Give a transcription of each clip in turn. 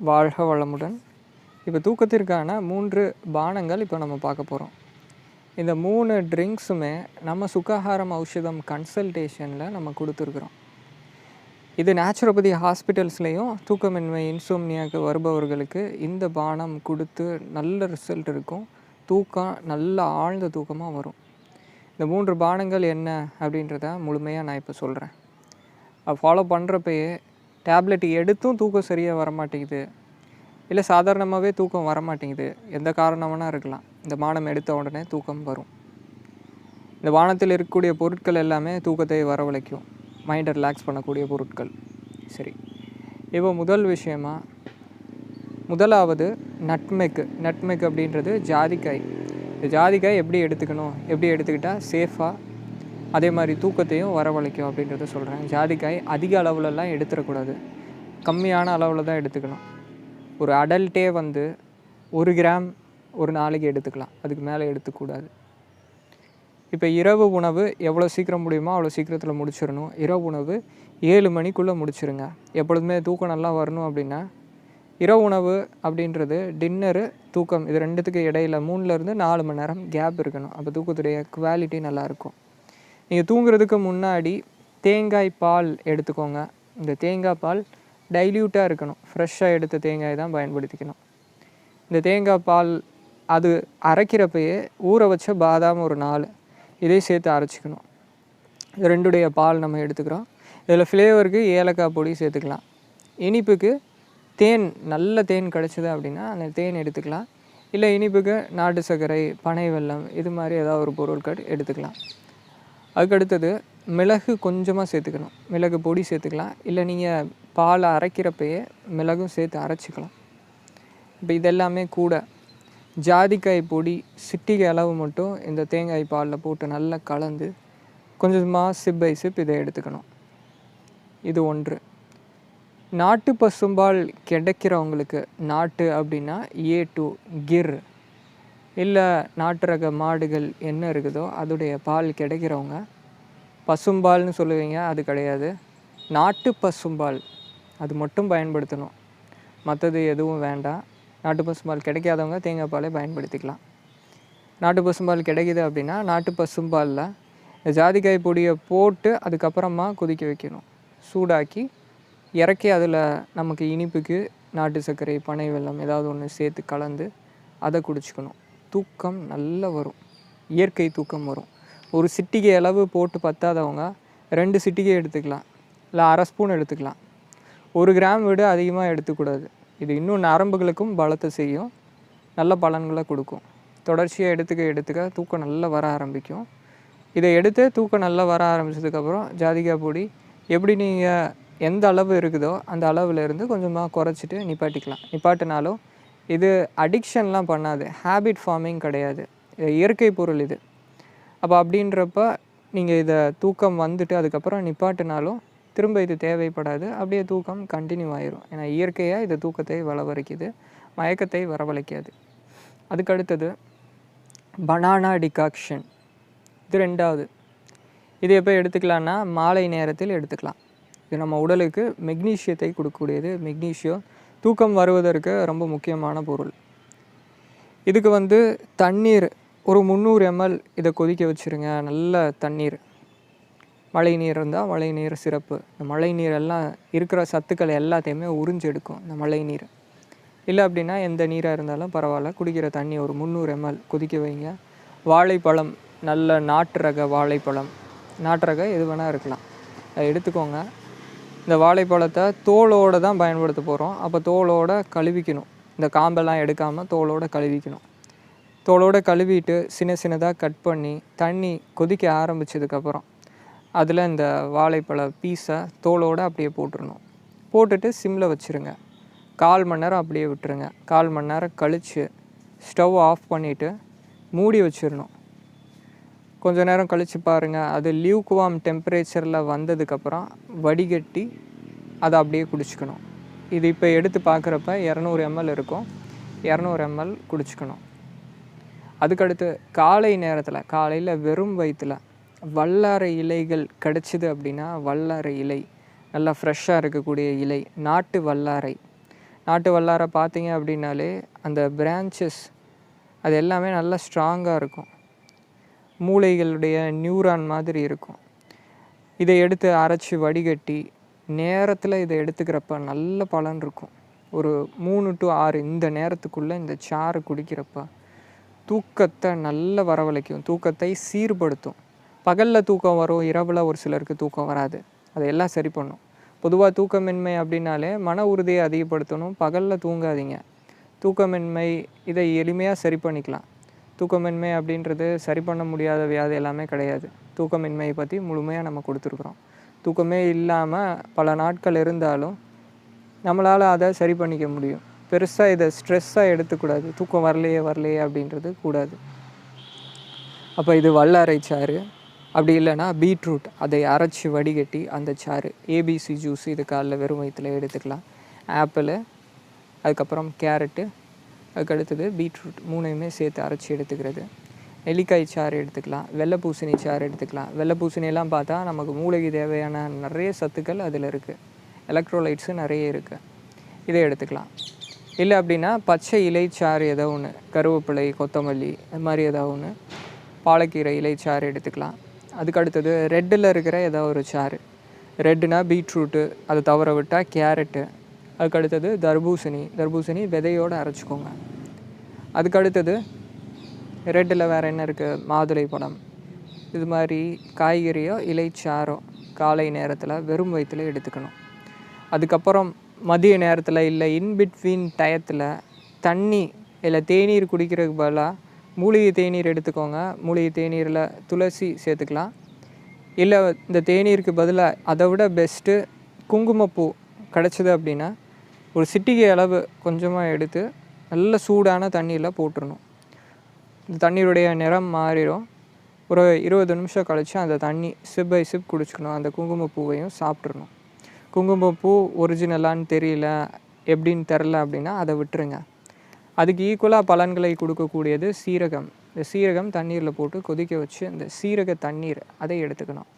வாழ்க வளமுடன். இப்போ தூக்கத்திற்கான 3 பானங்கள் இப்போ நம்ம பார்க்க போகிறோம். இந்த 3 ட்ரிங்க்ஸுமே நம்ம சுகாதாரம் ஔஷதம் கன்சல்டேஷனில் நம்ம கொடுத்துருக்குறோம். இது நேச்சுரோபதி ஹாஸ்பிட்டல்ஸ்லேயும் தூக்கமின்மை இன்சோம்னியாவுக்கு வருபவர்களுக்கு இந்த பானம் கொடுத்து நல்ல ரிசல்ட் இருக்கும். தூக்கம் நல்ல ஆழ்ந்த தூக்கமாக வரும். இந்த 3 பானங்கள் என்ன அப்படின்றத முழுமையாக நான் இப்போ சொல்கிறேன். அது ஃபாலோ பண்ணுறப்பயே டேப்லெட் எடுத்தும் தூக்கம் சரியாக வரமாட்டேங்குது, இல்லை சாதாரணமாகவே தூக்கம் வரமாட்டேங்குது, எந்த காரணம் வேணால் இருக்கலாம். இந்த பானம் எடுத்த உடனே தூக்கம் வரும். இந்த பானத்தில் இருக்கக்கூடிய பொருட்கள் எல்லாமே தூக்கத்தை வரவழைக்கும், மைண்டை ரிலாக்ஸ் பண்ணக்கூடிய பொருட்கள். சரி, இப்போ முதலாவது நட்மெக் அப்படின்றது ஜாதிக்காய். இந்த ஜாதிக்காய் எப்படி எடுத்துக்கணும், எப்படி எடுத்துக்கிட்டால் சேஃபாக அதே மாதிரி தூக்கத்தையும் வரவழைக்கும் அப்படின்றத சொல்கிறேன். ஜாதிக்காய் அதிக அளவுலலாம் எடுத்துடக்கூடாது, கம்மியான அளவில் தான் எடுத்துக்கணும். ஒரு அடல்ட்டே 1 கிராம் ஒரு நாளைக்கு எடுத்துக்கலாம், அதுக்கு மேலே எடுத்துக்கூடாது. இப்போ இரவு உணவு எவ்வளோ சீக்கிரம் முடியுமோ அவ்வளோ சீக்கிரத்தில் முடிச்சிடணும். இரவு உணவு 7 மணிக்குள்ளே முடிச்சிருங்க. எப்பொழுதுமே தூக்கம் நல்லா வரணும் அப்படின்னா இரவு உணவு அப்படின்றது டின்னரு தூக்கம் இது ரெண்டுத்துக்கு இடையில் 3லேருந்து 4 மணி நேரம் கேப் இருக்கணும். அப்போ தூக்கத்துடைய குவாலிட்டி நல்லாயிருக்கும். நீங்கள் தூங்குறதுக்கு முன்னாடி தேங்காய் பால் எடுத்துக்கோங்க. இந்த தேங்காய் பால் டைல்யூட்டாக இருக்கணும், ஃப்ரெஷ்ஷாக எடுத்த தேங்காய் தான் பயன்படுத்திக்கணும். இந்த தேங்காய் பால் அது அரைக்கிறப்பயே ஊற வச்ச பாதாம் ஒரு 4 இதை சேர்த்து அரைச்சிக்கணும். இது 2 பால் நம்ம எடுத்துக்கிறோம். இதில் ஃப்ளேவருக்கு ஏலக்காய் பொடி சேர்த்துக்கலாம். இனிப்புக்கு தேன், நல்ல தேன் கிடச்சிது அப்படின்னா அந்த தேன் எடுத்துக்கலாம். இல்லை இனிப்புக்கு நாட்டு சர்க்கரை, பனை வெல்லம் இது மாதிரி ஏதாவது ஒரு பொருட்கள் எடுத்துக்கலாம். அதுக்கடுத்தது மிளகு கொஞ்சமாக சேர்த்துக்கணும். மிளகு பொடி சேர்த்துக்கலாம், இல்லை நீங்கள் பாலை அரைக்கிறப்பயே மிளகும் சேர்த்து அரைச்சிக்கலாம். இப்போ இதெல்லாமே கூட ஜாதிக்காய் பொடி சிட்டிகை அளவு மட்டும் இந்த தேங்காய் பாலில் போட்டு நல்லா கலந்து கொஞ்சமாக சிப் பை சிப் இதை எடுத்துக்கணும். இது 1. நாட்டு பசும்பால் கிடைக்கிறவங்களுக்கு, நாட்டு அப்படின்னா A2 கிர், இல்லை நாட்டு ரக மாடுகள் என்ன இருக்குதோ அதோடைய பால் கிடைக்கிறவங்க, பசும்பால்னு சொல்லுவீங்க, அது கிடையாது, நாட்டு பசும்பால் அது மட்டும் பயன்படுத்தணும். மற்றது எதுவும் வேண்டாம். நாட்டு பசும்பால் கிடைக்காதவங்க தேங்காய் பாலை பயன்படுத்திக்கலாம். நாட்டு பசும்பால் கிடைக்கிது அப்படின்னா நாட்டு பசும்பாலில் ஜாதிக்காய் பொடியை போட்டு அதுக்கப்புறமா கொதிக்க வைக்கணும். சூடாக்கி இறக்கி அதில் நமக்கு இனிப்புக்கு நாட்டு சர்க்கரை, பனை வெல்லம் ஏதாவது ஒன்று சேர்த்து கலந்து அதை குடிச்சிக்கணும். தூக்கம் நல்லா வரும், இயற்கை தூக்கம் வரும். ஒரு சிட்டிகை அளவு போட்டு பத்தாதவங்க 2 சிட்டிகை எடுத்துக்கலாம், இல்லை அரை ஸ்பூன் எடுத்துக்கலாம். 1 கிராம் விட அதிகமாக எடுத்துக்கூடாது. இது இன்னும் நரம்புகளுக்கும் பலத்தை செய்யும், நல்ல பலன்களை கொடுக்கும். தொடர்ச்சியாக எடுத்துக்க தூக்கம் நல்லா வர ஆரம்பிக்கும். இதை எடுத்து தூக்கம் நல்லா வர ஆரம்பித்ததுக்கப்புறம் ஜாதிக்காய் பொடி எப்படி நீங்கள் எந்த அளவு இருக்குதோ அந்த அளவுலேருந்து கொஞ்சமாக குறைச்சிட்டு நிப்பாட்டினாலும் இது அடிக்ஷன்லாம் பண்ணாது, ஹேபிட் ஃபார்மிங் கிடையாது, இது இயற்கை பொருள் இது. அப்போ அப்படின்றப்ப நீங்கள் இதை தூக்கம் வந்துட்டு அதுக்கப்புறம் நிப்பாட்டினாலும் திரும்ப இது தேவைப்படாது, அப்படியே தூக்கம் கண்டினியூ ஆயிரும். ஏன்னா இயற்கையாக இது தூக்கத்தை வரவழைக்குது, மயக்கத்தை வரவழைக்காது. அதுக்கடுத்தது பனானா டிகாக்ஷன், இது 2வது. இது எப்போ எடுத்துக்கலான்னா மாலை நேரத்தில் எடுத்துக்கலாம். இது நம்ம உடலுக்கு மெக்னீஷியத்தை கொடுக்கக்கூடியது. மெக்னீஷியம் தூக்கம் வருவதற்கு ரொம்ப முக்கியமான பொருள். இதுக்கு தண்ணீர் ஒரு 300 ml இதை கொதிக்க வச்சுருங்க. நல்ல தண்ணீர், மழை நீர் இருந்தால் மழை நீர் சிறப்பு. இந்த மழை நீர் எல்லாம் இருக்கிற சத்துக்கள் எல்லாத்தையுமே உறிஞ்செடுக்கும் இந்த மழை நீர். இல்லை அப்படின்னா எந்த நீராக இருந்தாலும் பரவாயில்ல, குடிக்கிற தண்ணி ஒரு 300 ml கொதிக்க வைங்க. வாழைப்பழம், நல்ல நாட்டு ரக வாழைப்பழம், நாட்டு ரக எது வேணால் இருக்கலாம், அதை எடுத்துக்கோங்க. இந்த வாழைப்பழத்தை தோலோடு தான் பயன்படுத்த போகிறோம். அப்போ தோலோடு கழுவிக்கணும், இந்த காம்பெல்லாம் எடுக்காமல் தோலோடு கழுவிக்கணும். தோலோடு கழுவிட்டு சின்னதாக கட் பண்ணி தண்ணி கொதிக்க ஆரம்பித்ததுக்கப்புறம் அதில் இந்த வாழைப்பழ பீஸை தோலோடு அப்படியே போட்டுடணும். போட்டுட்டு சிம்மில் வச்சுருங்க. 1/4 மணி நேரம் அப்படியே விட்டுருங்க. 1/4 மணி நேரம் கழித்து ஸ்டவ் ஆஃப் பண்ணிவிட்டு மூடி வச்சிடணும். கொஞ்சம் நேரம் கழித்து பாருங்கள், அது லியூக்வார்ம் டெம்பரேச்சரில் வந்ததுக்கப்புறம் வடிகட்டி அதை அப்படியே குடிச்சிக்கணும். இது இப்போ எடுத்து பார்க்குறப்ப 200 ml இருக்கும், 200 ml குடிச்சிக்கணும். அதுக்கடுத்து காலை நேரத்தில், காலையில் வெறும் வயிற்றில் வல்லாரை இலைகள் கிடச்சிது அப்படின்னா, வல்லாரை இலை நல்லா ஃப்ரெஷ்ஷாக இருக்கக்கூடிய இலை, நாட்டு வல்லாரை. நாட்டு வல்லாரை பார்த்தீங்க அப்படின்னாலே அந்த பிரான்ச்சஸ் அது எல்லாமே நல்லா ஸ்ட்ராங்காக இருக்கும். மூளைகளுடைய நியூரான் மாதிரி இருக்கும். இதை எடுத்து அரைச்சி வடிகட்டி நேரத்தில் இதை எடுத்துக்கிறப்ப நல்ல பலன் இருக்கும். ஒரு 3 to 6 இந்த நேரத்துக்குள்ளே இந்த சாறு குடிக்கிறப்ப தூக்கத்தை நல்ல வரவழைக்கும், தூக்கத்தை சீர்படுத்தும். பகலில் தூக்கம் வரும், இரவில் ஒரு சிலருக்கு தூக்கம் வராது. அதையெல்லாம் சரி பண்ணும். பொதுவாக தூக்கமின்மை அப்படின்னாலே மன உறுதியை அதிகப்படுத்தணும். பகலில் தூங்காதீங்க. தூக்கமின்மை இதை எளிமையாக சரி பண்ணிக்கலாம். தூக்கமின்மை அப்படின்றது சரி பண்ண முடியாத வியாதி எல்லாமே கிடையாது. தூக்கமின்மையை பற்றி முழுமையாக நம்ம கொடுத்துருக்குறோம். தூக்கமே இல்லாமல் பல நாட்கள் இருந்தாலும் நம்மளால் அதை சரி பண்ணிக்க முடியும். பெருசாக இதை ஸ்ட்ரெஸ்ஸாக எடுத்துக்கூடாது. தூக்கம் வரலையே அப்படின்றது கூடாது. அப்போ இது வல்லாரை சாறு, அப்படி இல்லைன்னா பீட்ரூட் அதை அரைச்சி வடிகட்டி அந்த சாறு, ஏபிசி ஜூஸ் இது காலைல வெறும் வயிற்றில் எடுத்துக்கலாம். ஆப்பிள், அதுக்கப்புறம் கேரட்டு, அதுக்கடுத்தது பீட்ரூட் 3யுமே சேர்த்து அரைச்சி எடுத்துக்கிறது. நெல்லிக்காய் சாறு எடுத்துக்கலாம், வெள்ளை பூசணி சாறு எடுத்துக்கலாம். வெள்ளை பூசணியெல்லாம் பார்த்தா நமக்கு மூளைக்கு தேவையான நிறைய சத்துக்கள் அதில் இருக்குது. எலக்ட்ரோலைட்ஸு நிறைய இருக்குது. இதை எடுத்துக்கலாம். இல்லை அப்படின்னா பச்சை இலை சாறு ஏதோ ஒன்று, கருவேப்பிலை, கொத்தமல்லி அது மாதிரி ஏதோ ஒன்று, பாலக்கீரை இலை சாறு எடுத்துக்கலாம். அதுக்கடுத்தது ரெட்டில் இருக்கிற ஏதோ ஒரு சாறு. ரெட்டுனா பீட்ரூட்டு, அதை தவற விட்டால் கேரட்டு. அதுக்கடுத்தது தர்பூசணி விதையோடு அரைச்சிக்கோங்க. அதுக்கடுத்தது ரெட்டில் வேறு என்ன இருக்குது, மாதுளை பழம். இது மாதிரி காய்கறியோ இலைச்சாரோ காலை நேரத்தில் வெறும் வயிற்றில் எடுத்துக்கணும். அதுக்கப்புறம் மதிய நேரத்தில் இல்லை இன்பிட்வீன் டயத்தில் தண்ணி இல்லை தேநீர் குடிக்கிறதுக்கு பதிலாக மூலிகை தேநீர் எடுத்துக்கோங்க. மூலிகை தேநீரில் துளசி சேர்த்துக்கலாம். இல்லை இந்த தேநீருக்கு பதிலாக அதை விட பெஸ்ட்டு குங்குமப்பூ கிடச்சிது அப்படின்னா ஒரு சிட்டிகை அளவு கொஞ்சமாக எடுத்து நல்ல சூடான தண்ணியில் போட்டுடணும். இந்த தண்ணீருடைய நிறம் மாறிடும். ஒரு 20 நிமிஷம் கழித்து அந்த தண்ணி சிப் பை சிப் குடிச்சிக்கணும். அந்த குங்குமப்பூவையும் சாப்பிட்றணும். குங்குமப்பூ ஒரிஜினலான்னு தெரியல, எப்படின்னு தெரில அப்படின்னா அதை விட்டுருங்க. அதுக்கு ஈக்குவலாக பலன்களை கொடுக்கக்கூடியது சீரகம். இந்த சீரகம் தண்ணீரில் போட்டு கொதிக்க வச்சு அந்த சீரக தண்ணீர் அதை எடுத்துக்கணும்.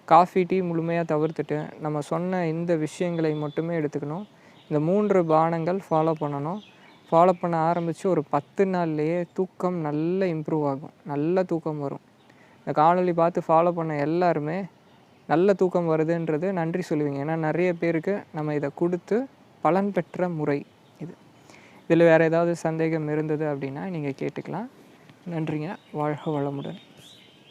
காஃபி, டீ முழுமையாக தவிர்த்துட்டு நம்ம சொன்ன இந்த விஷயங்களை மட்டுமே எடுத்துக்கணும். இந்த 3 பானங்கள் ஃபாலோ பண்ணணும். ஃபாலோ பண்ண ஆரம்பித்து ஒரு 10 நாள்லேயே தூக்கம் நல்ல இம்ப்ரூவ் ஆகும். நல்ல தூக்கம் வரும். இந்த காணொலி பார்த்து ஃபாலோ பண்ண எல்லாருமே நல்ல தூக்கம் வருதுன்றது நன்றி சொல்லுவீங்க. ஏன்னா நிறைய பேருக்கு நம்ம இதை கொடுத்து பலன் பெற்ற முறை இது. இதில் வேறு ஏதாவது சந்தேகம் இருந்தது அப்படின்னா நீங்கள் கேட்டுக்கலாம். நன்றிங்க. வாழ்க வளமுடன்.